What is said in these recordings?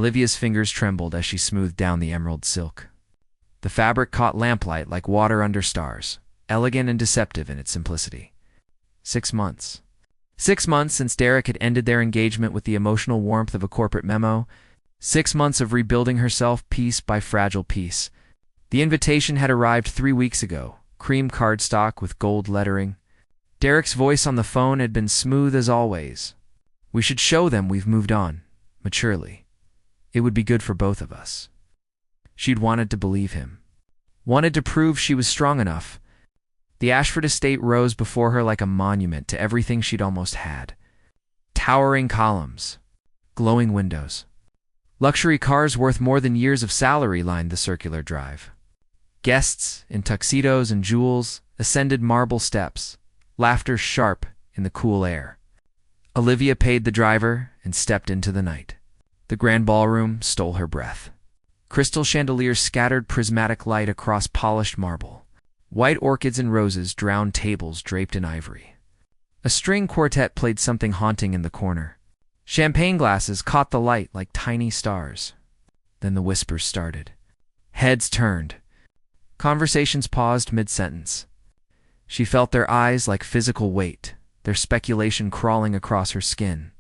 Olivia's fingers trembled as she smoothed down the emerald silk. The fabric caught lamplight like water under stars, elegant and deceptive in its simplicity. 6 months. 6 months since Derek had ended their engagement with the emotional warmth of a corporate memo. 6 months of rebuilding herself piece by fragile piece. The invitation had arrived 3 weeks ago, cream cardstock with gold lettering. Derek's voice on the phone had been smooth as always. "We should show them we've moved on, maturely. It would be good for both of us." She'd wanted to believe him. Wanted to prove she was strong enough. The Ashford estate rose before her like a monument to everything she'd almost had. Towering columns. Glowing windows. Luxury cars worth more than years of salary lined the circular drive. Guests, in tuxedos and jewels, ascended marble steps, laughter sharp in the cool air. Olivia paid the driver and stepped into the night. The grand ballroom stole her breath. Crystal chandeliers scattered prismatic light across polished marble. White orchids and roses drowned tables draped in ivory. A string quartet played something haunting in the corner. Champagne glasses caught the light like tiny stars. Then the whispers started. Heads turned. Conversations paused mid-sentence. She felt their eyes like physical weight, their speculation crawling across her skin.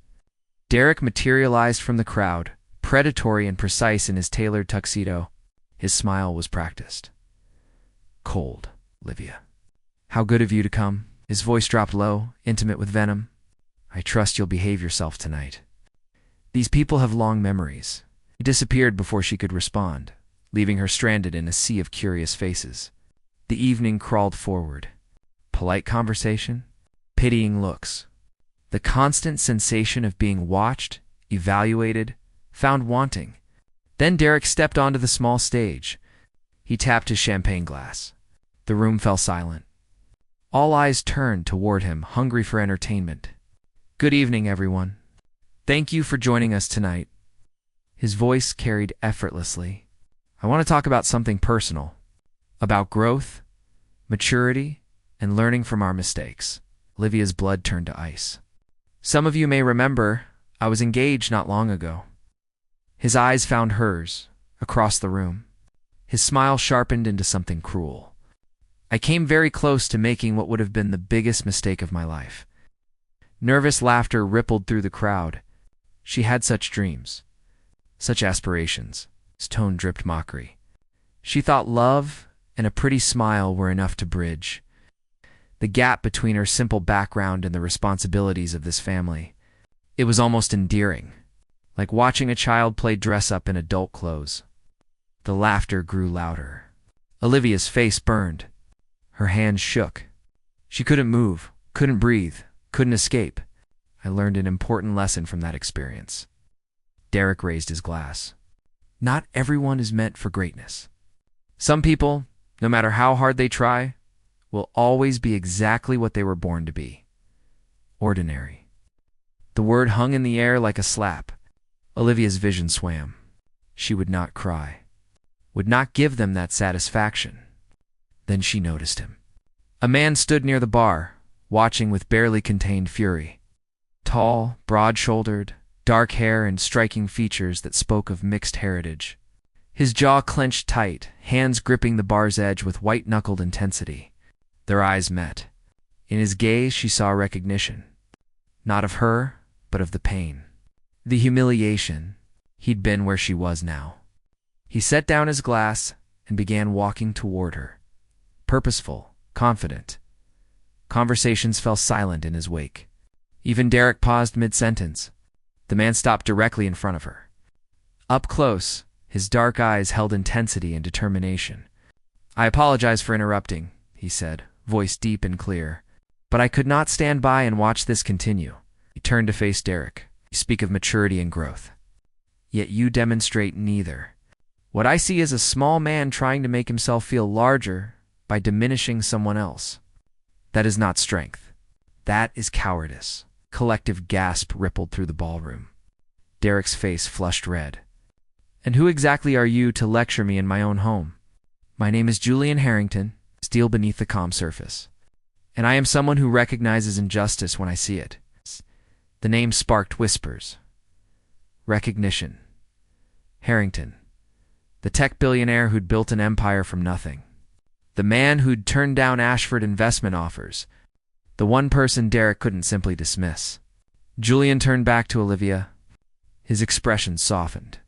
Derek materialized from the crowd, predatory and precise in his tailored tuxedo. His smile was practiced. "Cold, Olivia. How good of you to come." His voice dropped low, intimate with venom. "I trust you'll behave yourself tonight. These people have long memories." He disappeared before she could respond, leaving her stranded in a sea of curious faces. The evening crawled forward. Polite conversation, pitying looks. The constant sensation of being watched, evaluated, found wanting. Then Derek stepped onto the small stage. He tapped his champagne glass. The room fell silent. All eyes turned toward him, hungry for entertainment. "Good evening, everyone. Thank you for joining us tonight." His voice carried effortlessly. "I want to talk about something personal. About growth, maturity, and learning from our mistakes." Olivia's blood turned to ice. "Some of you may remember, I was engaged not long ago." His eyes found hers, across the room. His smile sharpened into something cruel. "I came very close to making what would have been the biggest mistake of my life." Nervous laughter rippled through the crowd. She had such dreams, such aspirations. His tone dripped mockery. She thought love and a pretty smile were enough to bridge the gap between her simple background and the responsibilities of this family. It was almost endearing, like watching a child play dress-up in adult clothes. The laughter grew louder. Olivia's face burned. Her hands shook. She couldn't move, couldn't breathe, couldn't escape. "I learned an important lesson from that experience." Derek raised his glass. "Not everyone is meant for greatness. Some people, no matter how hard they try, will always be exactly what they were born to be. Ordinary." The word hung in the air like a slap. Olivia's vision swam. She would not cry, would not give them that satisfaction. Then she noticed him. A man stood near the bar, watching with barely contained fury. Tall, broad-shouldered, dark hair and striking features that spoke of mixed heritage. His jaw clenched tight, hands gripping the bar's edge with white-knuckled intensity. Their eyes met. In his gaze she saw recognition. Not of her, but of the pain. The humiliation. He'd been where she was now. He set down his glass and began walking toward her. Purposeful, confident. Conversations fell silent in his wake. Even Derek paused mid-sentence. The man stopped directly in front of her. Up close, his dark eyes held intensity and determination. "I apologize for interrupting," he said, voice deep and clear. "But I could not stand by and watch this continue." He turned to face Derek. "You speak of maturity and growth. Yet you demonstrate neither. What I see is a small man trying to make himself feel larger by diminishing someone else. That is not strength. That is cowardice." Collective gasp rippled through the ballroom. Derek's face flushed red. "And who exactly are you to lecture me in my own home?" "My name is Julian Harrington," steel beneath the calm surface. "And I am someone who recognizes injustice when I see it." The name sparked whispers. Recognition. Harrington, the tech billionaire who'd built an empire from nothing. The man who'd turned down Ashford investment offers. The one person Derek couldn't simply dismiss. Julian turned back to Olivia. His expression softened.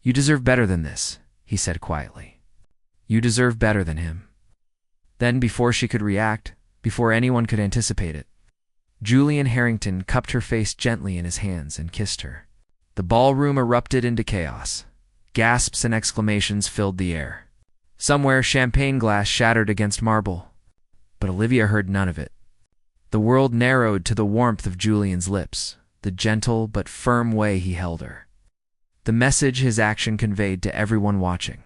"You deserve better than this," he said quietly. "You deserve better than him." Then, before she could react, before anyone could anticipate it, Julian Harrington cupped her face gently in his hands and kissed her. The ballroom erupted into chaos. Gasps and exclamations filled the air. Somewhere, champagne glass shattered against marble. But Olivia heard none of it. The world narrowed to the warmth of Julian's lips, the gentle but firm way he held her. The message his action conveyed to everyone watching.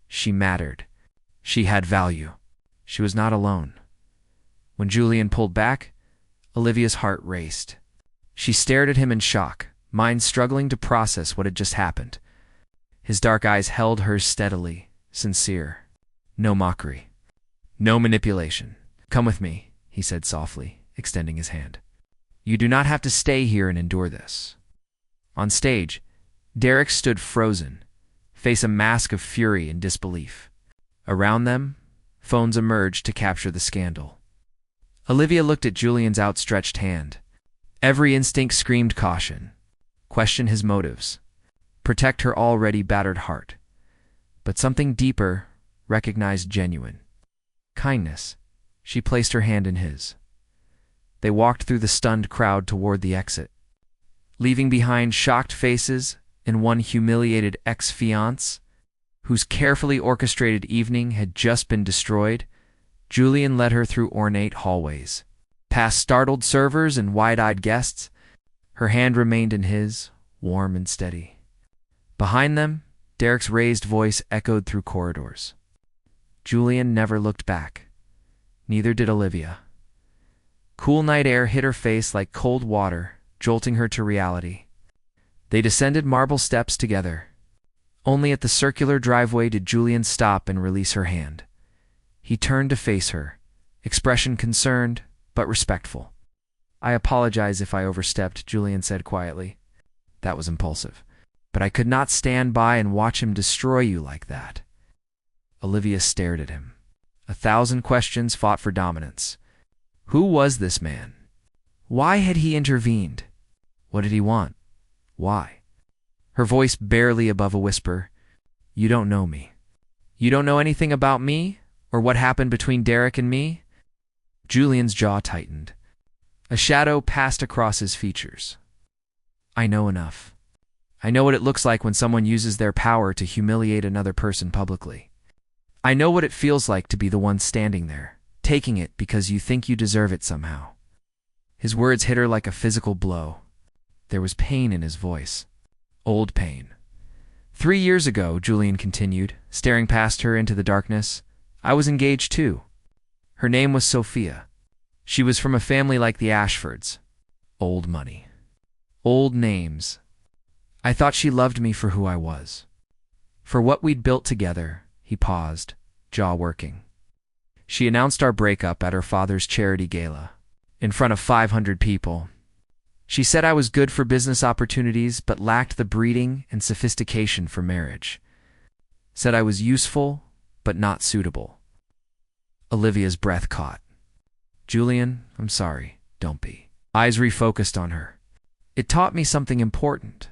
She mattered. She had value. She was not alone. When Julian pulled back, Olivia's heart raced. She stared at him in shock, mind struggling to process what had just happened. His dark eyes held hers steadily, sincere. No mockery. No manipulation. "Come with me," he said softly, extending his hand. "You do not have to stay here and endure this." On stage, Derek stood frozen, face a mask of fury and disbelief. Around them, phones emerged to capture the scandal. Olivia looked at Julian's outstretched hand. Every instinct screamed caution. Question his motives. Protect her already battered heart. But something deeper recognized genuine kindness. She placed her hand in his. They walked through the stunned crowd toward the exit, leaving behind shocked faces and one humiliated ex-fiancé whose carefully orchestrated evening had just been destroyed. Julian led her through ornate hallways, past startled servers and wide-eyed guests. Her hand remained in his, warm and steady. Behind them, Derek's raised voice echoed through corridors. Julian never looked back. Neither did Olivia. Cool night air hit her face like cold water, jolting her to reality. They descended marble steps together. Only at the circular driveway did Julian stop and release her hand. He turned to face her, expression concerned but respectful. "I apologize if I overstepped," Julian said quietly. "That was impulsive. But I could not stand by and watch him destroy you like that." Olivia stared at him. 1,000 questions fought for dominance. Who was this man? Why had he intervened? What did he want? Why? Her voice barely above a whisper. "You don't know me. You don't know anything about me or what happened between Derek and me?" Julian's jaw tightened. A shadow passed across his features. "I know enough. I know what it looks like when someone uses their power to humiliate another person publicly. I know what it feels like to be the one standing there, taking it because you think you deserve it somehow." His words hit her like a physical blow. There was pain in his voice. Old pain. 3 years ago, Julian continued, staring past her into the darkness, I was engaged too. Her name was Sophia. She was from a family like the Ashfords. Old money. Old names. I thought she loved me for who I was. For what we'd built together. He paused, jaw working. She announced our breakup at her father's charity gala, in front of 500 people. She said I was good for business opportunities but lacked the breeding and sophistication for marriage. Said I was useful but not suitable. Olivia's breath caught. "Julian, I'm sorry. Don't be." Eyes refocused on her. "It taught me something important.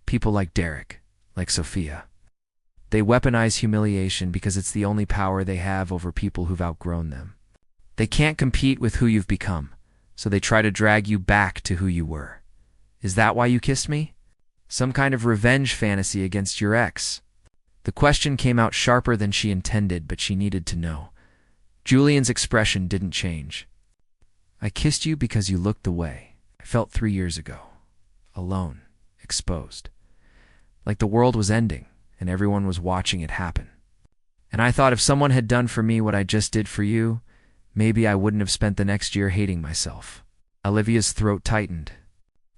People like Derek, like Sophia. They weaponize humiliation because it's the only power they have over people who've outgrown them. They can't compete with who you've become, so they try to drag you back to who you were. Is that why you kissed me? Some kind of revenge fantasy against your ex?" The question came out sharper than she intended, but she needed to know. Julian's expression didn't change. "I kissed you because you looked the way I felt 3 years ago. Alone, exposed. Like the world was ending, and everyone was watching it happen. And I thought if someone had done for me what I just did for you, maybe I wouldn't have spent the next year hating myself." Olivia's throat tightened.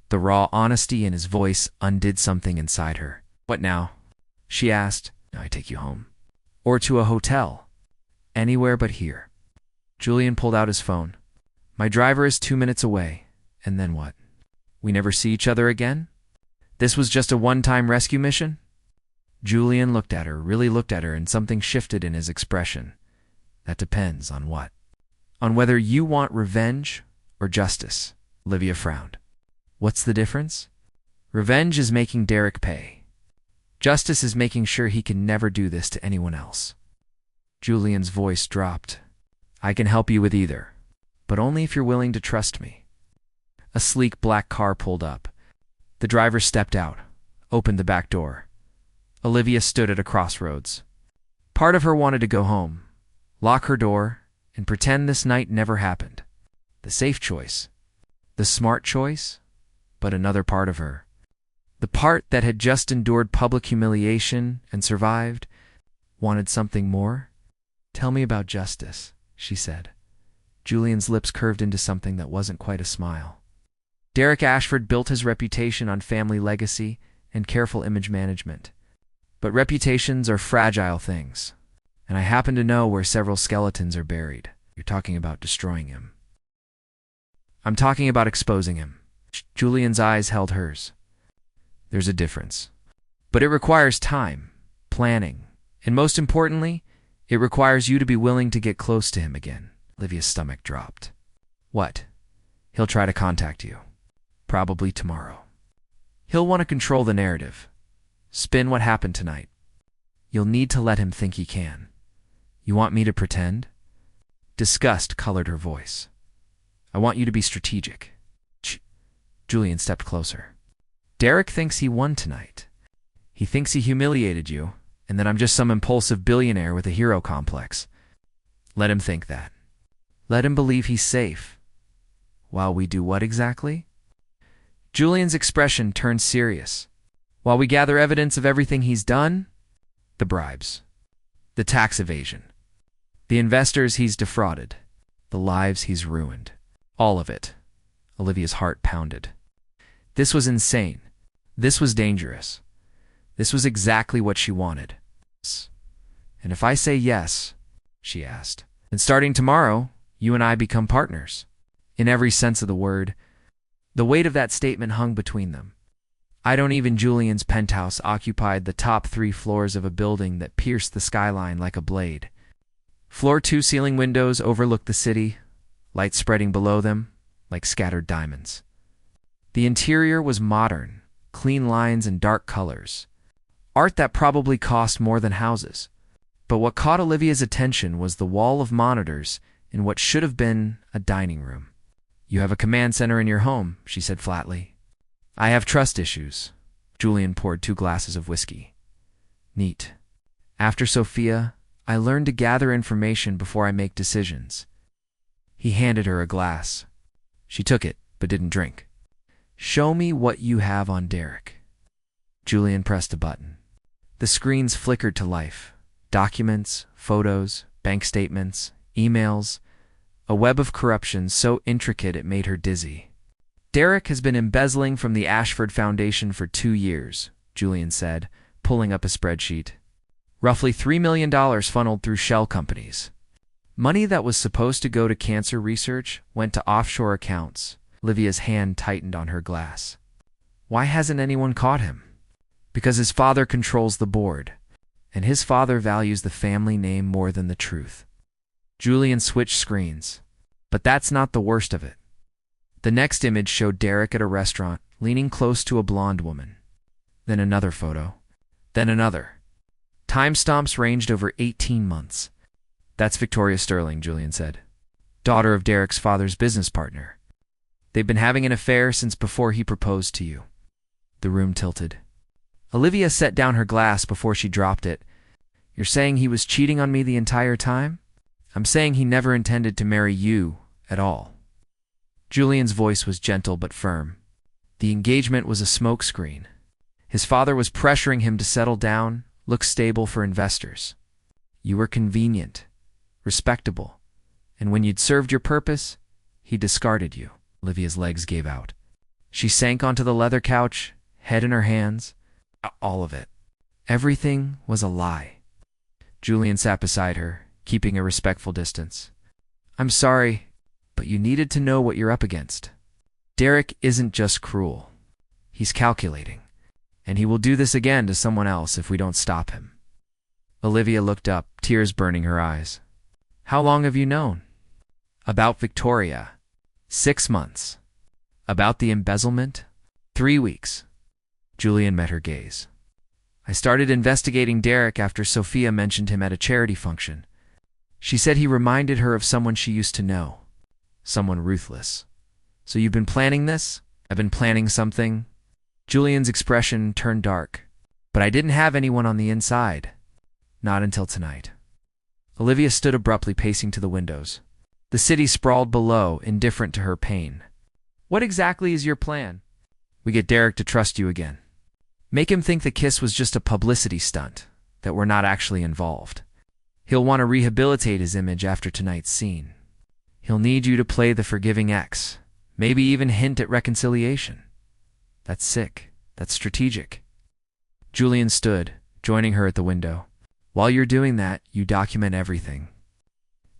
The raw honesty in his voice undid something inside her. "What now?" she asked. "I take you home. Or to a hotel. Anywhere but here." Julian pulled out his phone. "My driver is 2 minutes away. And then what? We never see each other again? This was just a one-time rescue mission?" Julian looked at her, really looked at her, and something shifted in his expression. That depends on what? On whether you want revenge or justice. Olivia frowned. What's the difference? Revenge is making Derek pay. Justice is making sure he can never do this to anyone else. Julian's voice dropped. I can help you with either, but only if you're willing to trust me. A sleek black car pulled up. The driver stepped out, opened the back door. Olivia stood at a crossroads. Part of her wanted to go home, lock her door, and pretend this night never happened. The safe choice. The smart choice. But another part of her, the part that had just endured public humiliation and survived, wanted something more. Tell me about justice, she said. Julian's lips curved into something that wasn't quite a smile. Derek Ashford built his reputation on family legacy and careful image management. But reputations are fragile things, and I happen to know where several skeletons are buried. You're talking about destroying him. I'm talking about exposing him. Julian's eyes held hers. There's a difference. But it requires time, planning, and most importantly, it requires you to be willing to get close to him again. Olivia's stomach dropped. What? He'll try to contact you. Probably tomorrow. He'll want to control the narrative. Spin what happened tonight. You'll need to let him think he can. You want me to pretend? Disgust colored her voice. I want you to be strategic. Julian stepped closer. Derek thinks he won tonight. He thinks he humiliated you, and that I'm just some impulsive billionaire with a hero complex. Let him think that. Let him believe he's safe. While we do what exactly? Julian's expression turned serious. While we gather evidence of everything he's done, the bribes, the tax evasion, the investors he's defrauded, the lives he's ruined, all of it. Olivia's heart pounded. This was insane. This was dangerous. This was exactly what she wanted. And if I say yes, she asked, then starting tomorrow, you and I become partners. In every sense of the word. The weight of that statement hung between them. Julian's penthouse occupied the top 3 floors of a building that pierced the skyline like a blade. Floor 2 ceiling windows overlooked the city, light spreading below them like scattered diamonds. The interior was modern, clean lines and dark colors. Art that probably cost more than houses. But what caught Olivia's attention was the wall of monitors in what should have been a dining room. You have a command center in your home, she said flatly. I have trust issues. Julian poured 2 glasses of whiskey. Neat. After Sophia, I learned to gather information before I make decisions. He handed her a glass. She took it, but didn't drink. Show me what you have on Derek. Julian pressed a button. The screens flickered to life. Documents, photos, bank statements, emails, a web of corruption so intricate it made her dizzy. Derek has been embezzling from the Ashford Foundation for 2 years, Julian said, pulling up a spreadsheet. Roughly $3 million funneled through shell companies. Money that was supposed to go to cancer research went to offshore accounts. Olivia's hand tightened on her glass. Why hasn't anyone caught him? Because his father controls the board, and his father values the family name more than the truth. Julian switched screens. But that's not the worst of it. The next image showed Derek at a restaurant, leaning close to a blonde woman. Then another photo. Then another. Timestamps ranged over 18 months. That's Victoria Sterling, Julian said. Daughter of Derek's father's business partner. They've been having an affair since before he proposed to you. The room tilted. Olivia set down her glass before she dropped it. You're saying he was cheating on me the entire time? I'm saying he never intended to marry you at all. Julian's voice was gentle but firm. The engagement was a smokescreen. His father was pressuring him to settle down, look stable for investors. You were convenient, respectable, and when you'd served your purpose, he discarded you. Olivia's legs gave out. She sank onto the leather couch, head in her hands. All of it. Everything was a lie. Julian sat beside her, keeping a respectful distance. I'm sorry, but you needed to know what you're up against. Derek isn't just cruel. He's calculating. And he will do this again to someone else if we don't stop him. Olivia looked up, tears burning her eyes. How long have you known? About Victoria. 6 months. About the embezzlement? 3 weeks. Julian met her gaze. I started investigating Derek after Sophia mentioned him at a charity function. She said he reminded her of someone she used to know. Someone ruthless. So you've been planning this? I've been planning something. Julian's expression turned dark. But I didn't have anyone on the inside. Not until tonight. Olivia stood abruptly, pacing to the windows. The city sprawled below, indifferent to her pain. What exactly is your plan? We get Derek to trust you again. Make him think the kiss was just a publicity stunt, that we're not actually involved. He'll want to rehabilitate his image after tonight's scene. He'll need you to play the forgiving ex, maybe even hint at reconciliation. That's sick. That's strategic. Julian stood, joining her at the window. While you're doing that, you document everything.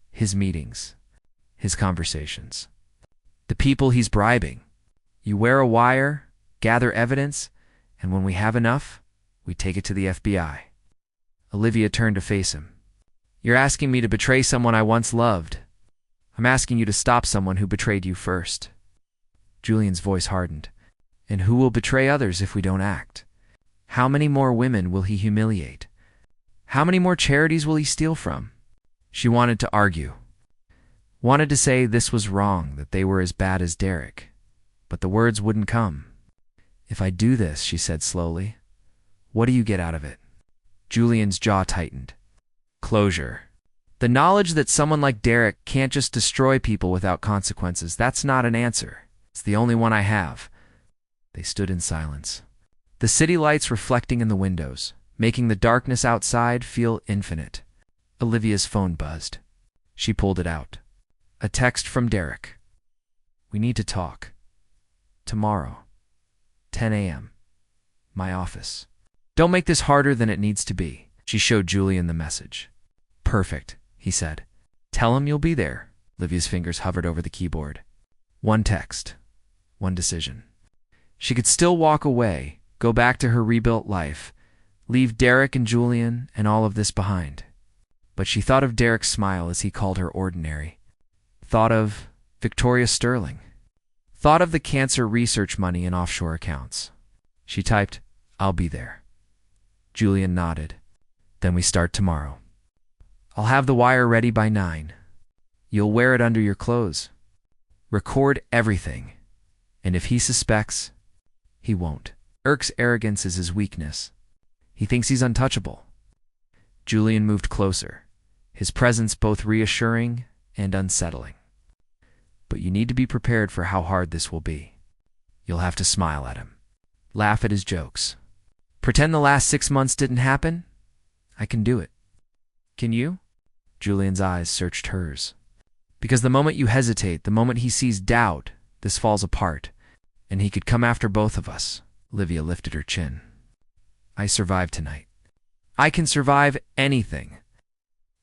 His meetings, his conversations, the people he's bribing. You wear a wire, gather evidence, and when we have enough, we take it to the FBI. Olivia turned to face him. You're asking me to betray someone I once loved. I'm asking you to stop someone who betrayed you first. Julian's voice hardened. And who will betray others if we don't act? How many more women will he humiliate? How many more charities will he steal from? She wanted to argue. Wanted to say this was wrong, that they were as bad as Derek. But the words wouldn't come. If I do this, she said slowly, what do you get out of it? Julian's jaw tightened. Closure. The knowledge that someone like Derek can't just destroy people without consequences, that's not an answer. It's the only one I have. They stood in silence. The city lights reflecting in the windows, making the darkness outside feel infinite. Olivia's phone buzzed. She pulled it out. A text from Derek. We need to talk. Tomorrow. 10 a.m. My office. Don't make this harder than it needs to be. She showed Julian the message. Perfect, he said. Tell him you'll be there. Olivia's fingers hovered over the keyboard. One text. One decision. She could still walk away, go back to her rebuilt life, leave Derek and Julian and all of this behind. But she thought of Derek's smile as he called her ordinary. Thought of Victoria Sterling. Thought of the cancer research money in offshore accounts. She typed, I'll be there. Julian nodded. Then we start tomorrow. I'll have the wire ready by 9. You'll wear it under your clothes. Record everything. And if he suspects, he won't. Eric's arrogance is his weakness. He thinks he's untouchable. Julian moved closer, his presence both reassuring and unsettling. But you need to be prepared for how hard this will be. You'll have to smile at him. Laugh at his jokes. Pretend the last 6 months didn't happen? I can do it. Can you? Julian's eyes searched hers. Because the moment you hesitate, the moment he sees doubt, this falls apart, and he could come after both of us. Olivia lifted her chin. I survived tonight. I can survive anything.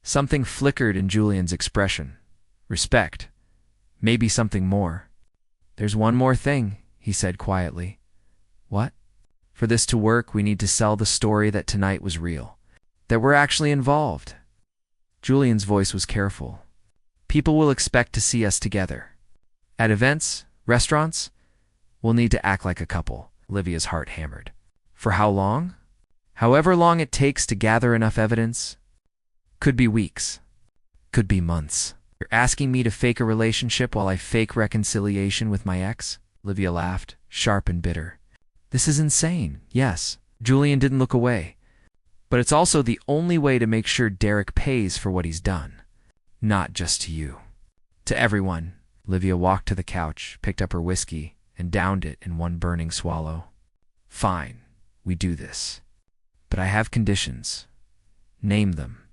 Something flickered in Julian's expression. Respect. Maybe something more. There's one more thing, he said quietly. What? For this to work, we need to sell the story that tonight was real. That we're actually involved. Julian's voice was careful. People will expect to see us together. At events, restaurants, we'll need to act like a couple. Olivia's heart hammered. For how long? However long it takes to gather enough evidence. Could be weeks. Could be months. You're asking me to fake a relationship while I fake reconciliation with my ex? Olivia laughed, sharp and bitter. This is insane, yes. Julian didn't look away. But it's also the only way to make sure Derek pays for what he's done. Not just to you. To everyone. Olivia walked to the couch, picked up her whiskey, and downed it in one burning swallow. Fine, we do this. But I have conditions. Name them.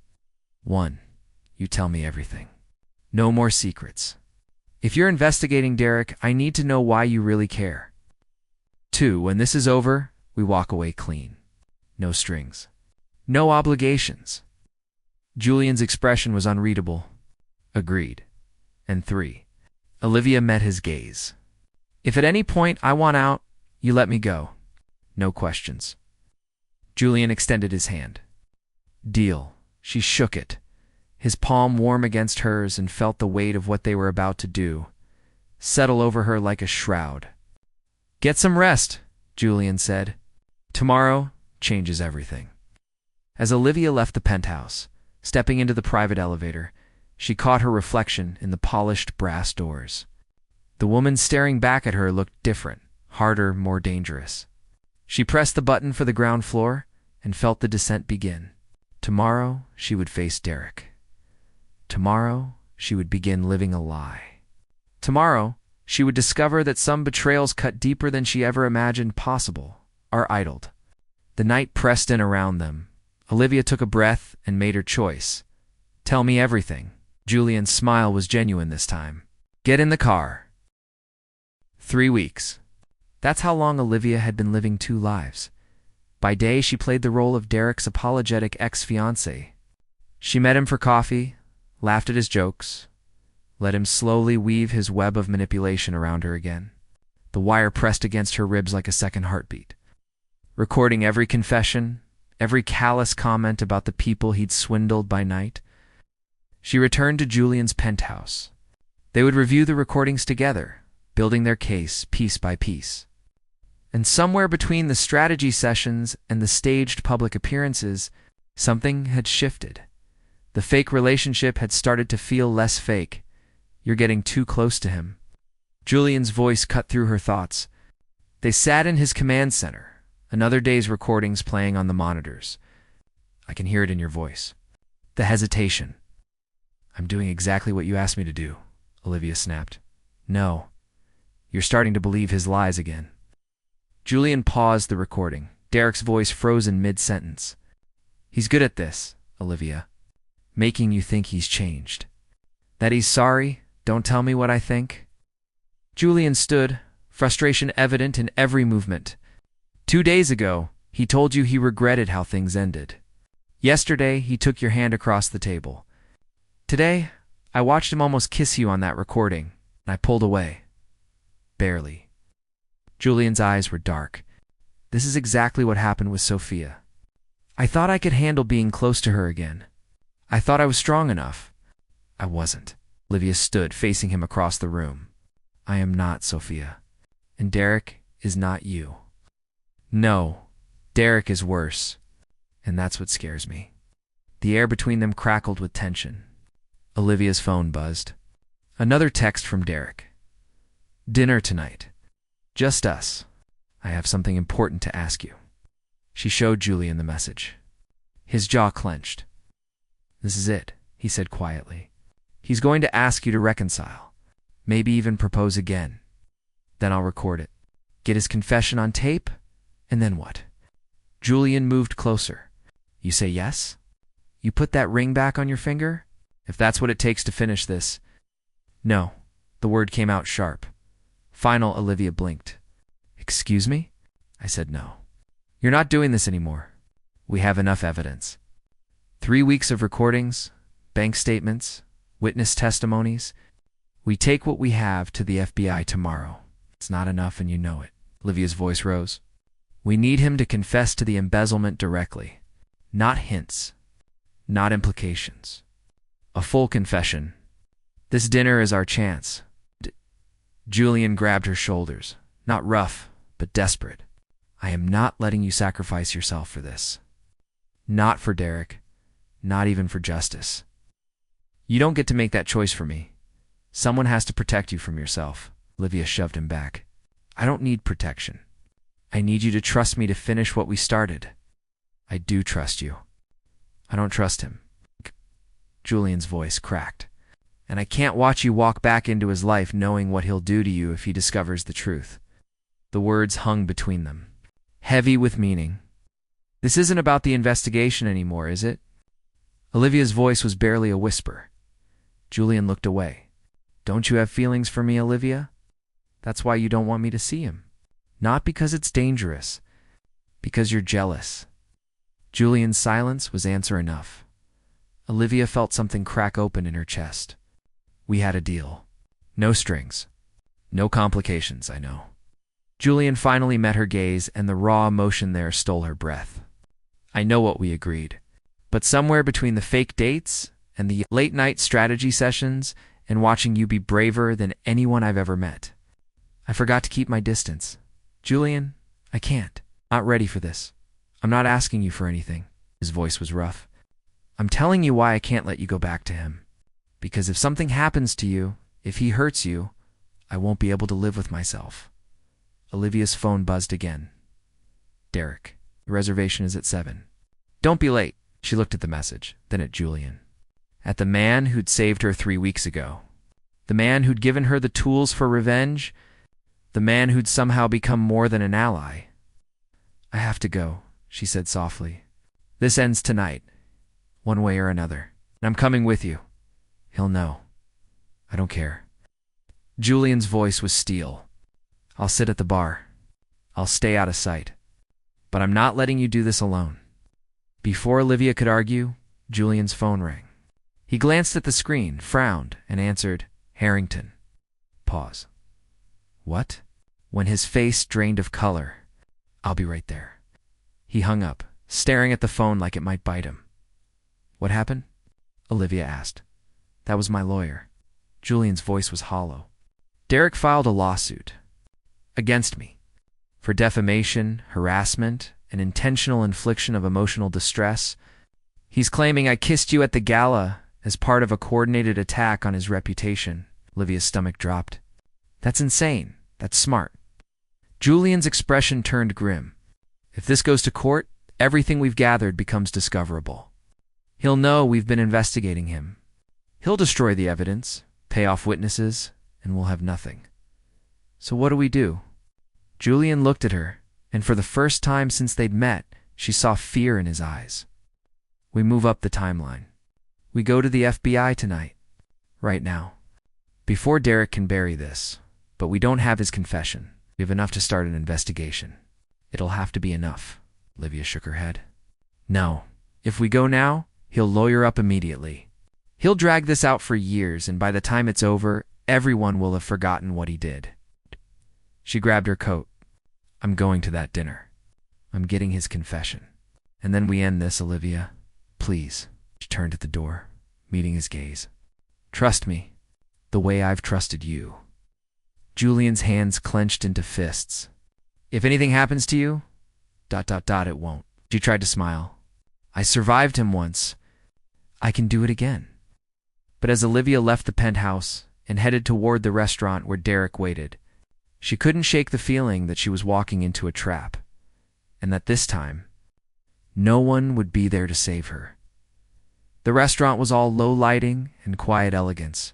1. You tell me everything. No more secrets. If you're investigating Derek, I need to know why you really care. 2. When this is over, we walk away clean. No strings. No obligations. Julian's expression was unreadable. Agreed. And 3. Olivia met his gaze. If at any point I want out, you let me go. No questions. Julian extended his hand. Deal. She shook it, his palm warm against hers, and felt the weight of what they were about to do settle over her like a shroud. Get some rest, Julian said. Tomorrow changes everything. As Olivia left the penthouse, stepping into the private elevator, she caught her reflection in the polished brass doors. The woman staring back at her looked different, harder, more dangerous. She pressed the button for the ground floor and felt the descent begin. Tomorrow, she would face Derek. Tomorrow, she would begin living a lie. Tomorrow, she would discover that some betrayals cut deeper than she ever imagined possible, are idled. The night pressed in around them. Olivia took a breath and made her choice. Tell me everything. Julian's smile was genuine this time. Get in the car. 3 weeks. That's how long Olivia had been living 2 lives. By day, she played the role of Derek's apologetic ex-fiancé. She met him for coffee, laughed at his jokes, let him slowly weave his web of manipulation around her again. The wire pressed against her ribs like a second heartbeat. Recording every confession, every callous comment about the people he'd swindled by night. She returned to Julian's penthouse. They would review the recordings together, building their case piece by piece. And somewhere between the strategy sessions and the staged public appearances, something had shifted. The fake relationship had started to feel less fake. You're getting too close to him. Julian's voice cut through her thoughts. They sat in his command center, another day's recordings playing on the monitors. I can hear it in your voice. The hesitation. I'm doing exactly what you asked me to do, Olivia snapped. No. You're starting to believe his lies again. Julian paused the recording, Derek's voice frozen mid-sentence. He's good at this, Olivia. Making you think he's changed. That he's sorry, don't tell me what I think. Julian stood, frustration evident in every movement. 2 days ago, he told you he regretted how things ended. Yesterday, he took your hand across the table. Today, I watched him almost kiss you on that recording, and I pulled away. Barely. Julian's eyes were dark. This is exactly what happened with Sophia. I thought I could handle being close to her again. I thought I was strong enough. I wasn't. Olivia stood, facing him across the room. I am not Sophia. And Derek is not you. No, Derek is worse. And that's what scares me. The air between them crackled with tension. Olivia's phone buzzed. Another text from Derek. Dinner tonight. Just us. I have something important to ask you. She showed Julian the message. His jaw clenched. This is it, he said quietly. He's going to ask you to reconcile. Maybe even propose again. Then I'll record it. Get his confession on tape, and then what? Julian moved closer. You say yes? You put that ring back on your finger? If that's what it takes to finish this. No. The word came out sharp. Final, Olivia blinked. Excuse me? I said no. You're not doing this anymore. We have enough evidence. 3 weeks of recordings, bank statements, witness testimonies. We take what we have to the FBI tomorrow. It's not enough and you know it. Olivia's voice rose. We need him to confess to the embezzlement directly. Not hints. Not implications. A full confession. This dinner is our chance. Julian grabbed her shoulders. Not rough, but desperate. I am not letting you sacrifice yourself for this. Not for Derek. Not even for justice. You don't get to make that choice for me. Someone has to protect you from yourself. Olivia shoved him back. I don't need protection. I need you to trust me to finish what we started. I do trust you. I don't trust him. Julian's voice cracked. And I can't watch you walk back into his life knowing what he'll do to you if he discovers the truth. The words hung between them, heavy with meaning. This isn't about the investigation anymore, is it? Olivia's voice was barely a whisper. Julian looked away. Don't you have feelings for me, Olivia? That's why you don't want me to see him. Not because it's dangerous. Because you're jealous. Julian's silence was answer enough. Olivia felt something crack open in her chest. We had a deal. No strings. No complications, I know. Julian finally met her gaze, and the raw emotion there stole her breath. I know what we agreed. But somewhere between the fake dates and the late-night strategy sessions and watching you be braver than anyone I've ever met, I forgot to keep my distance. Julian, I can't. Not ready for this. I'm not asking you for anything. His voice was rough. I'm telling you why I can't let you go back to him. Because if something happens to you, if he hurts you, I won't be able to live with myself. Olivia's phone buzzed again. Derek, the reservation is at 7. Don't be late. She looked at the message, then at Julian. At the man who'd saved her 3 weeks ago. The man who'd given her the tools for revenge. The man who'd somehow become more than an ally. I have to go, she said softly. This ends tonight, one way or another. And I'm coming with you. He'll know. I don't care. Julian's voice was steel. I'll sit at the bar. I'll stay out of sight. But I'm not letting you do this alone. Before Olivia could argue, Julian's phone rang. He glanced at the screen, frowned, and answered, Harrington. Pause. What? When his face drained of color. I'll be right there. He hung up, staring at the phone like it might bite him. What happened? Olivia asked. That was my lawyer. Julian's voice was hollow. Derek filed a lawsuit. Against me. For defamation, harassment, and intentional infliction of emotional distress. He's claiming I kissed you at the gala as part of a coordinated attack on his reputation. Olivia's stomach dropped. That's insane. That's smart. Julian's expression turned grim. If this goes to court, everything we've gathered becomes discoverable. He'll know we've been investigating him. He'll destroy the evidence, pay off witnesses, and we'll have nothing. So what do we do? Julian looked at her, and for the first time since they'd met, she saw fear in his eyes. We move up the timeline. We go to the FBI tonight. Right now. Before Derek can bury this. But we don't have his confession. We have enough to start an investigation. It'll have to be enough. Olivia shook her head. No. If we go now, he'll lawyer up immediately. He'll drag this out for years, and by the time it's over, everyone will have forgotten what he did. She grabbed her coat. I'm going to that dinner. I'm getting his confession. And then we end this, Olivia. Please. She turned at the door, meeting his gaze. Trust me, the way I've trusted you. Julian's hands clenched into fists. If anything happens to you, ... it won't. She tried to smile. I survived him once. I can do it again. But as Olivia left the penthouse and headed toward the restaurant where Derek waited, she couldn't shake the feeling that she was walking into a trap, and that this time, no one would be there to save her. The restaurant was all low lighting and quiet elegance.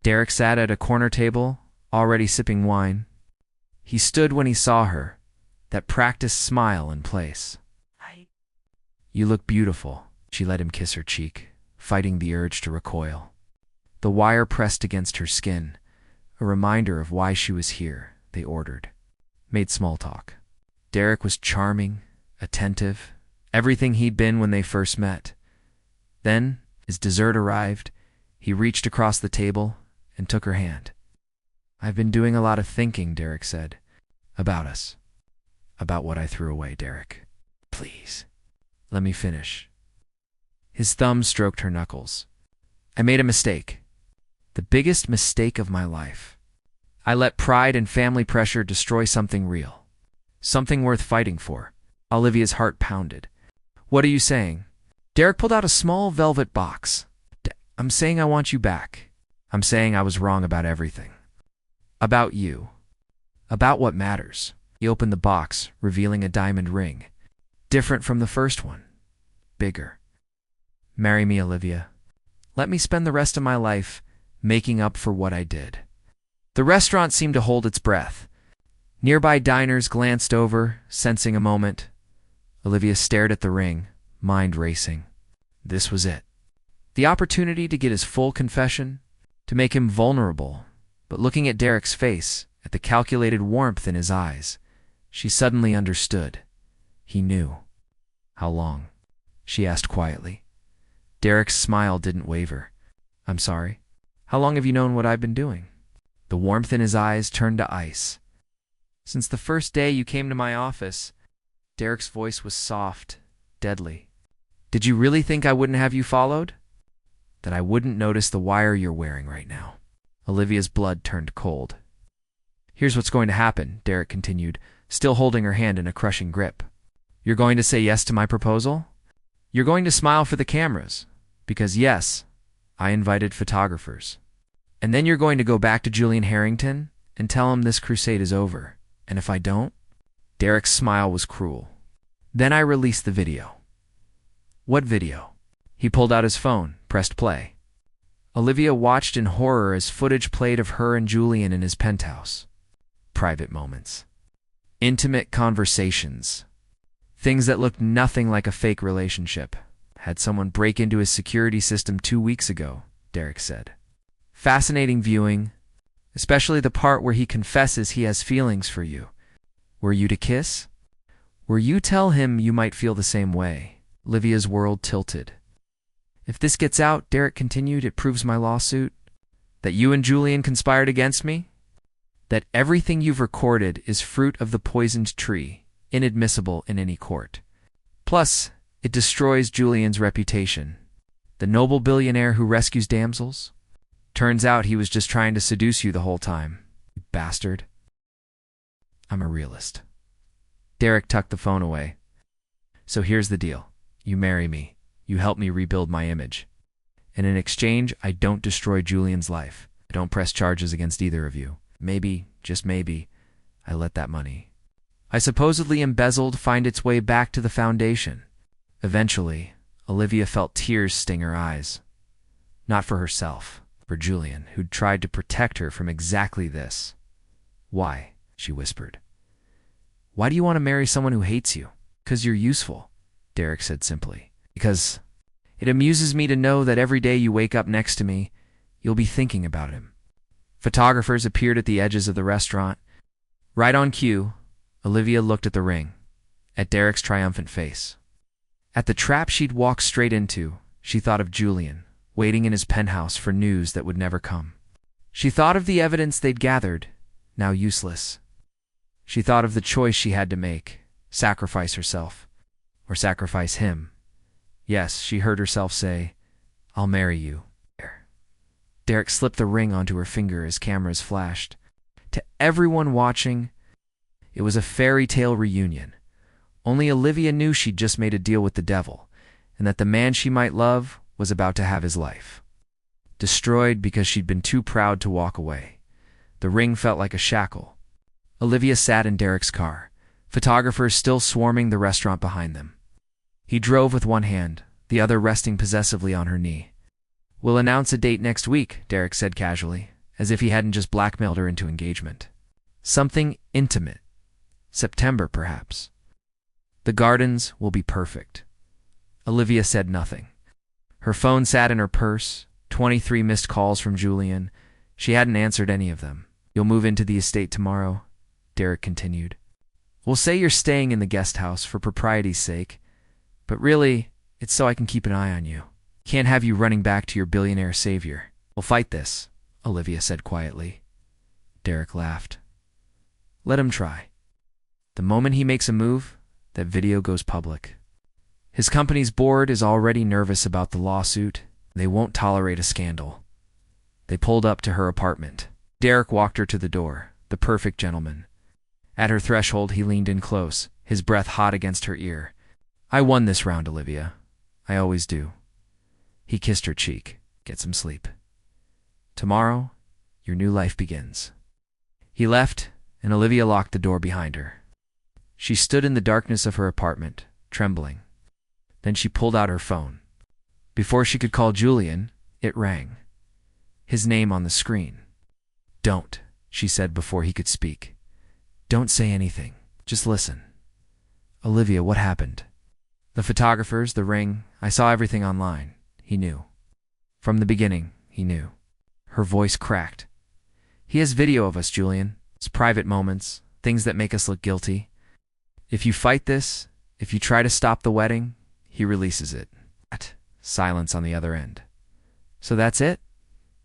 Derek sat at a corner table, already sipping wine. He stood when he saw her, that practiced smile in place. You look beautiful. She let him kiss her cheek, fighting the urge to recoil. The wire pressed against her skin, a reminder of why she was here. They ordered. Made small talk. Derek was charming, attentive, everything he'd been when they first met. Then, as dessert arrived, he reached across the table and took her hand. I've been doing a lot of thinking, Derek said. About us. About what I threw away, Derek. Please, let me finish. His thumb stroked her knuckles. I made a mistake. The biggest mistake of my life. I let pride and family pressure destroy something real. Something worth fighting for. Olivia's heart pounded. What are you saying? Derek pulled out a small velvet box. I'm saying I want you back. I'm saying I was wrong about everything. About you. About what matters. He opened the box, revealing a diamond ring. Different from the first one. Bigger. Marry me, Olivia. Let me spend the rest of my life making up for what I did. The restaurant seemed to hold its breath. Nearby diners glanced over, sensing a moment. Olivia stared at the ring, mind racing. This was it. The opportunity to get his full confession, to make him vulnerable. But looking at Derek's face, at the calculated warmth in his eyes, she suddenly understood. He knew. How long? She asked quietly. Derek's smile didn't waver. I'm sorry. How long have you known what I've been doing? The warmth in his eyes turned to ice. Since the first day you came to my office. Derek's voice was soft, deadly. Did you really think I wouldn't have you followed? That I wouldn't notice the wire you're wearing right now? Olivia's blood turned cold. Here's what's going to happen, Derek continued, still holding her hand in a crushing grip. You're going to say yes to my proposal? You're going to smile for the cameras, because yes, I invited photographers. And then you're going to go back to Julian Harrington and tell him this crusade is over. And if I don't? Derek's smile was cruel. Then I released the video. What video? He pulled out his phone, pressed play. Olivia watched in horror as footage played of her and Julian in his penthouse. Private moments. Intimate conversations. Things that looked nothing like a fake relationship. Had someone break into his security system 2 weeks ago, Derek said. Fascinating viewing, especially the part where he confesses he has feelings for you. Were you to kiss? Were you tell him you might feel the same way? Olivia's world tilted. If this gets out, Derek continued, it proves my lawsuit. That you and Julian conspired against me? That everything you've recorded is fruit of the poisoned tree, inadmissible in any court. Plus, it destroys Julian's reputation. The noble billionaire who rescues damsels? Turns out he was just trying to seduce you the whole time. You bastard. I'm a realist. Derek tucked the phone away. So here's the deal. You marry me. You help me rebuild my image. And in exchange, I don't destroy Julian's life. I don't press charges against either of you. Maybe, just maybe, I let that money I supposedly embezzled find its way back to the foundation. Eventually, Olivia felt tears sting her eyes. Not for herself, for Julian, who'd tried to protect her from exactly this. Why? She whispered. Why do you want to marry someone who hates you? 'Cause you're useful, Derek said simply. Because it amuses me to know that every day you wake up next to me, you'll be thinking about him. Photographers appeared at the edges of the restaurant. Right on cue, Olivia looked at the ring, at Derek's triumphant face. At the trap she'd walked straight into, she thought of Julian, waiting in his penthouse for news that would never come. She thought of the evidence they'd gathered, now useless. She thought of the choice she had to make, sacrifice herself, or sacrifice him. Yes, she heard herself say, I'll marry you. Derek slipped the ring onto her finger as cameras flashed. To everyone watching, it was a fairy tale reunion. Only Olivia knew she'd just made a deal with the devil, and that the man she might love was about to have his life destroyed because she'd been too proud to walk away. The ring felt like a shackle. Olivia sat in Derek's car, photographers still swarming the restaurant behind them. He drove with one hand, the other resting possessively on her knee. We'll announce a date next week, Derek said casually, as if he hadn't just blackmailed her into engagement. Something intimate. September, perhaps. The gardens will be perfect. Olivia said nothing. Her phone sat in her purse, 23 missed calls from Julian. She hadn't answered any of them. You'll move into the estate tomorrow, Derek continued. We'll say you're staying in the guest house for propriety's sake, but really, it's so I can keep an eye on you. Can't have you running back to your billionaire savior. We'll fight this, Olivia said quietly. Derek laughed. Let him try. The moment he makes a move, that video goes public. His company's board is already nervous about the lawsuit. They won't tolerate a scandal. They pulled up to her apartment. Derek walked her to the door, the perfect gentleman. At her threshold, he leaned in close, his breath hot against her ear. I won this round, Olivia. I always do. He kissed her cheek. Get some sleep. Tomorrow, your new life begins. He left, and Olivia locked the door behind her. She stood in the darkness of her apartment, trembling. Then she pulled out her phone. Before she could call Julian, it rang. His name on the screen. Don't, she said before he could speak. Don't say anything. Just listen. Olivia, what happened? The photographers, the ring, I saw everything online. He knew. From the beginning, he knew. Her voice cracked. He has video of us, Julian. It's private moments, things that make us look guilty. If you fight this, if you try to stop the wedding, he releases it. Silence on the other end. So that's it?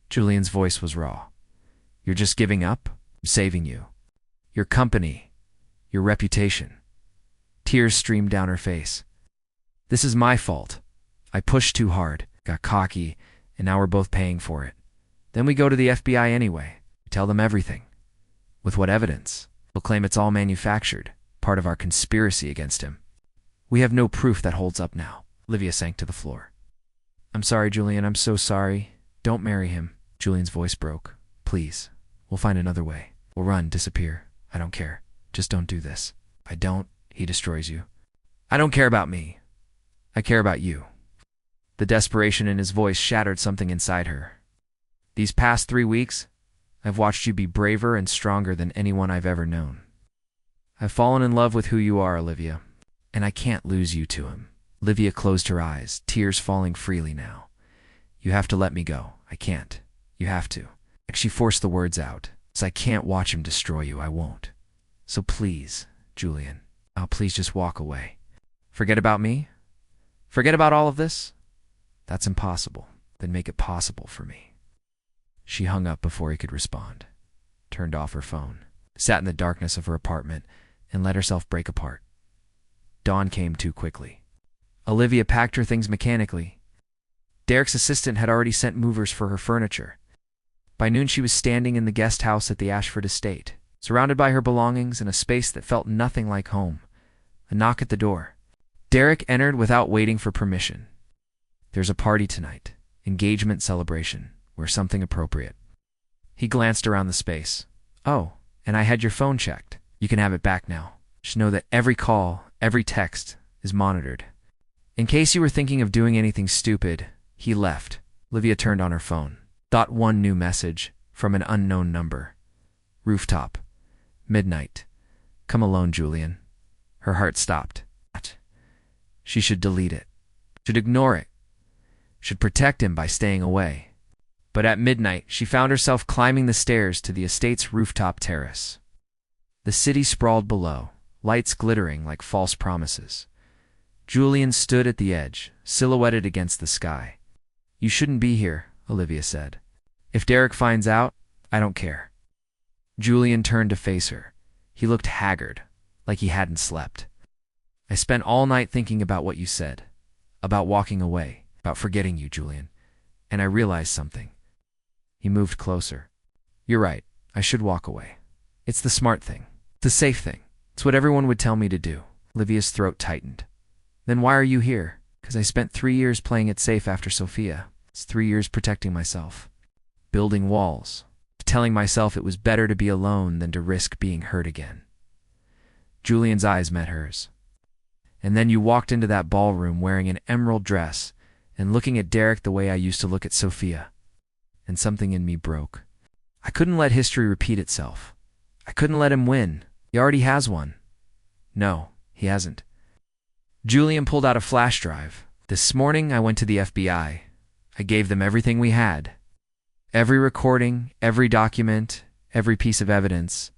Julian's voice was raw. You're just giving up? I'm saving you. Your company. Your reputation. Tears streamed down her face. This is my fault. I pushed too hard, got cocky, and now we're both paying for it. Then we go to the FBI anyway. We tell them everything. With what evidence? We'll claim it's all manufactured, part of our conspiracy against him. We have no proof that holds up now. Olivia sank to the floor. I'm sorry, Julian. I'm so sorry. Don't marry him. Julian's voice broke. Please. We'll find another way. We'll run, disappear. I don't care. Just don't do this. If I don't, he destroys you. I don't care about me. I care about you. The desperation in his voice shattered something inside her. These past 3 weeks, I've watched you be braver and stronger than anyone I've ever known. I've fallen in love with who you are, Olivia, and I can't lose you to him. Olivia closed her eyes, tears falling freely now. You have to let me go. I can't. You have to. She forced the words out. So I can't watch him destroy you. I won't. So please, Julian, please just walk away. Forget about me? Forget about all of this? That's impossible. Then make it possible for me. She hung up before he could respond, turned off her phone, sat in the darkness of her apartment, and let herself break apart. Dawn came too quickly. Olivia packed her things mechanically. Derek's assistant had already sent movers for her furniture. By noon, she was standing in the guest house at the Ashford estate, surrounded by her belongings in a space that felt nothing like home. A knock at the door. Derek entered without waiting for permission. There's a party tonight, engagement celebration, wear something appropriate. He glanced around the space. Oh, and I had your phone checked. You can have it back now. Just know that every call, every text is monitored. In case you were thinking of doing anything stupid, he left. Olivia turned on her phone. Got one new message from an unknown number. Rooftop. Midnight. Come alone, Julian. Her heart stopped. She should delete it. Should ignore it. Should protect him by staying away. But at midnight, she found herself climbing the stairs to the estate's rooftop terrace. The city sprawled below, lights glittering like false promises. Julian stood at the edge, silhouetted against the sky. You shouldn't be here, Olivia said. If Derek finds out, I don't care. Julian turned to face her. He looked haggard, like he hadn't slept. I spent all night thinking about what you said, about walking away, about forgetting you, Julian, and I realized something. He moved closer. You're right, I should walk away. It's the smart thing, the safe thing. It's what everyone would tell me to do. Olivia's throat tightened. Then why are you here? Because I spent 3 years playing it safe after Sophia. It's 3 years protecting myself, building walls, telling myself it was better to be alone than to risk being hurt again. Julian's eyes met hers. And then you walked into that ballroom wearing an emerald dress and looking at Derek the way I used to look at Sophia. And something in me broke. I couldn't let history repeat itself. I couldn't let him win. He already has one. No, he hasn't. Julian pulled out a flash drive. This morning I went to the FBI. I gave them everything we had. Every recording, every document, every piece of evidence.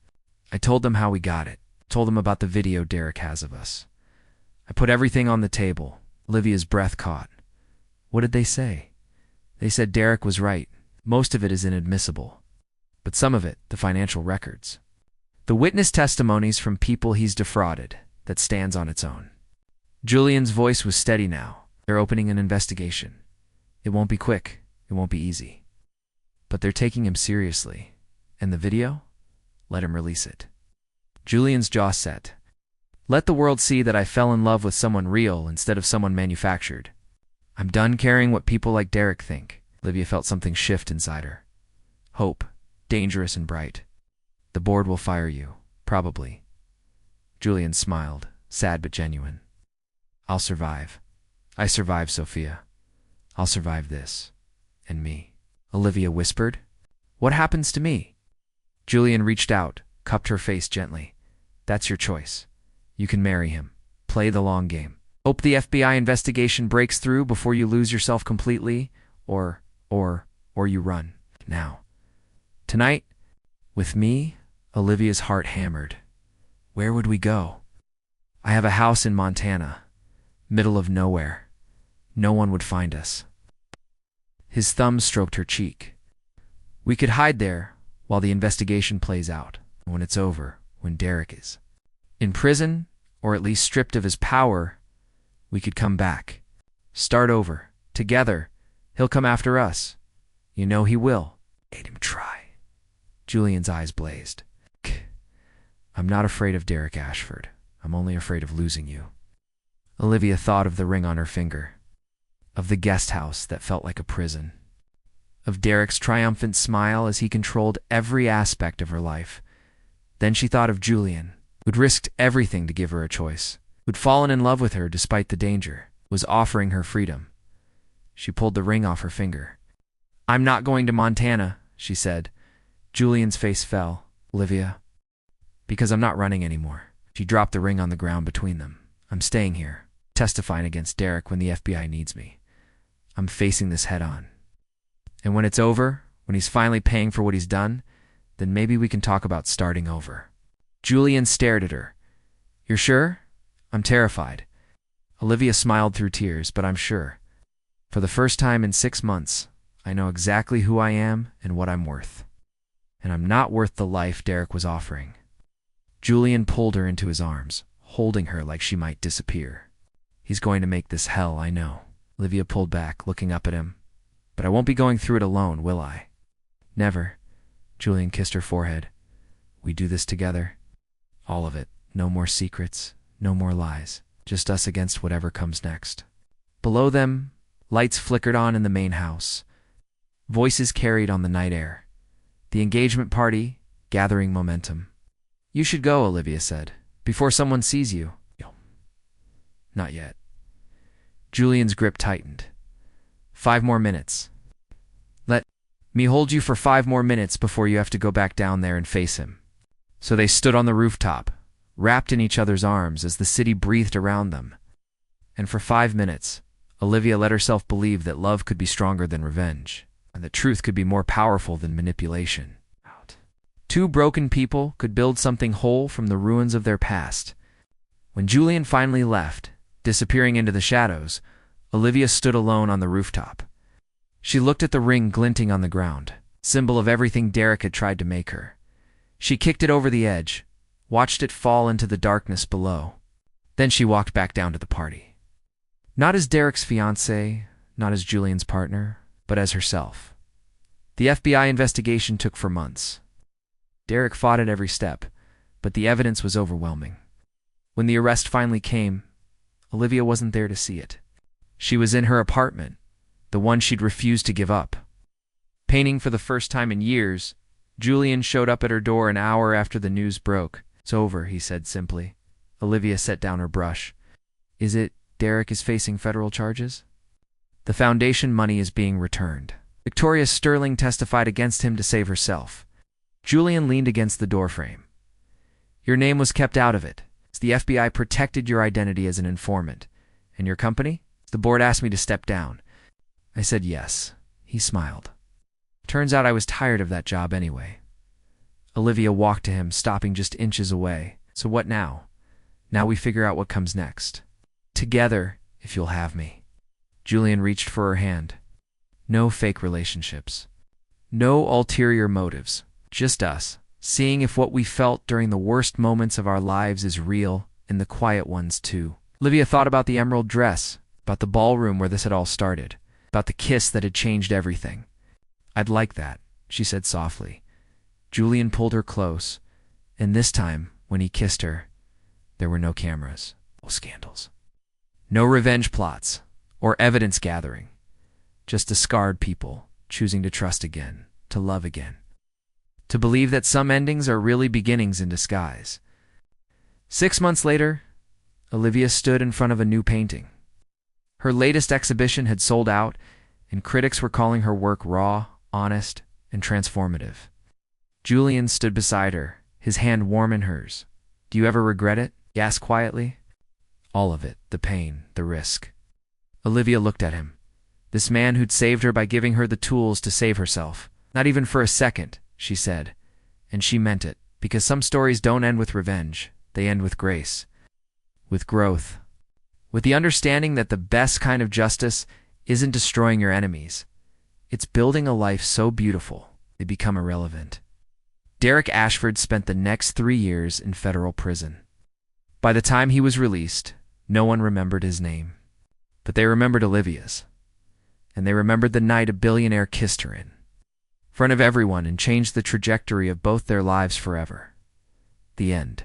I told them how we got it. Told them about the video Derek has of us. I put everything on the table. Olivia's breath caught. What did they say? They said Derek was right. Most of it is inadmissible. But some of it, the financial records. The witness testimonies from people he's defrauded, that stands on its own. Julian's voice was steady now. They're opening an investigation. It won't be quick. It won't be easy. But they're taking him seriously. And the video? Let him release it. Julian's jaw set. Let the world see that I fell in love with someone real instead of someone manufactured. I'm done caring what people like Derek think. Olivia felt something shift inside her. Hope, dangerous and bright. The board will fire you, probably. Julian smiled, sad but genuine. I'll survive. I survived Sophia. I'll survive this. And me. Olivia whispered. What happens to me? Julian reached out, cupped her face gently. That's your choice. You can marry him. Play the long game. Hope the FBI investigation breaks through before you lose yourself completely, or you run. Now. Tonight, with me, Olivia's heart hammered. Where would we go? I have a house in Montana, middle of nowhere. No one would find us. His thumb stroked her cheek. We could hide there while the investigation plays out. When it's over, when Derek is in prison, or at least stripped of his power, We could come back. Start over. Together. He'll come after us. You know he will. Made him try. Julian's eyes blazed. I'm not afraid of Derek Ashford. I'm only afraid of losing you. Olivia thought of the ring on her finger, of the guest house that felt like a prison, of Derek's triumphant smile as he controlled every aspect of her life. Then she thought of Julian, who'd risked everything to give her a choice, who'd fallen in love with her despite the danger, was offering her freedom. She pulled the ring off her finger. I'm not going to Montana, she said. Julian's face fell. Olivia, because I'm not running anymore. She dropped the ring on the ground between them. I'm staying here, testifying against Derek when the FBI needs me. I'm facing this head on. And when it's over, when he's finally paying for what he's done, then maybe we can talk about starting over. Julian stared at her. You're sure? I'm terrified. Olivia smiled through tears, but I'm sure. For the first time in 6 months, I know exactly who I am and what I'm worth. And I'm not worth the life Derek was offering. Julian pulled her into his arms, holding her like she might disappear. He's going to make this hell, I know. Olivia pulled back, looking up at him. But I won't be going through it alone, will I? Never. Julian kissed her forehead. We do this together. All of it. No more secrets, no more lies. Just us against whatever comes next. Below them, lights flickered on in the main house. Voices carried on the night air. The engagement party, gathering momentum. You should go, Olivia said, before someone sees you. Not yet. Julian's grip tightened. 5 more minutes. Let me hold you for 5 more minutes before you have to go back down there and face him. So they stood on the rooftop, wrapped in each other's arms as the city breathed around them. And for 5 minutes, Olivia let herself believe that love could be stronger than revenge, and that truth could be more powerful than manipulation. 2 broken people could build something whole from the ruins of their past. When Julian finally left, disappearing into the shadows, Olivia stood alone on the rooftop. She looked at the ring glinting on the ground, symbol of everything Derek had tried to make her. She kicked it over the edge, watched it fall into the darkness below. Then she walked back down to the party. Not as Derek's fiancé, not as Julian's partner, but as herself. The FBI investigation took for months. Derek fought at every step, but the evidence was overwhelming. When the arrest finally came, Olivia wasn't there to see it. She was in her apartment, the one she'd refused to give up. Painting for the first time in years, Julian showed up at her door an hour after the news broke. It's over, he said simply. Olivia set down her brush. Is it Derek is facing federal charges? The foundation money is being returned. Victoria Sterling testified against him to save herself. Julian leaned against the doorframe. Your name was kept out of it. The FBI protected your identity as an informant. And your company? The board asked me to step down. I said yes. He smiled. Turns out I was tired of that job anyway. Olivia walked to him, stopping just inches away. So what now? Now we figure out what comes next. Together, if you'll have me. Julian reached for her hand. No fake relationships. No ulterior motives. Just us, seeing if what we felt during the worst moments of our lives is real, and the quiet ones too. Olivia thought about the emerald dress, about the ballroom where this had all started, about the kiss that had changed everything. I'd like that, she said softly. Julian pulled her close, and this time, when he kissed her, there were no cameras, no scandals. No revenge plots, or evidence gathering. Just a scarred people choosing to trust again, to love again. To believe that some endings are really beginnings in disguise. 6 months later, Olivia stood in front of a new painting. Her latest exhibition had sold out, and critics were calling her work raw, honest, and transformative. Julian stood beside her, his hand warm in hers. Do you ever regret it? He asked quietly. All of it, the pain, the risk. Olivia looked at him. This man who'd saved her by giving her the tools to save herself. Not even for a second, she said. And she meant it, because some stories don't end with revenge. They end with grace. With growth. With the understanding that the best kind of justice isn't destroying your enemies. It's building a life so beautiful, they become irrelevant. Derek Ashford spent the next 3 years in federal prison. By the time he was released, no one remembered his name. But they remembered Olivia's. And they remembered the night a billionaire kissed her in front of everyone and changed the trajectory of both their lives forever. The end.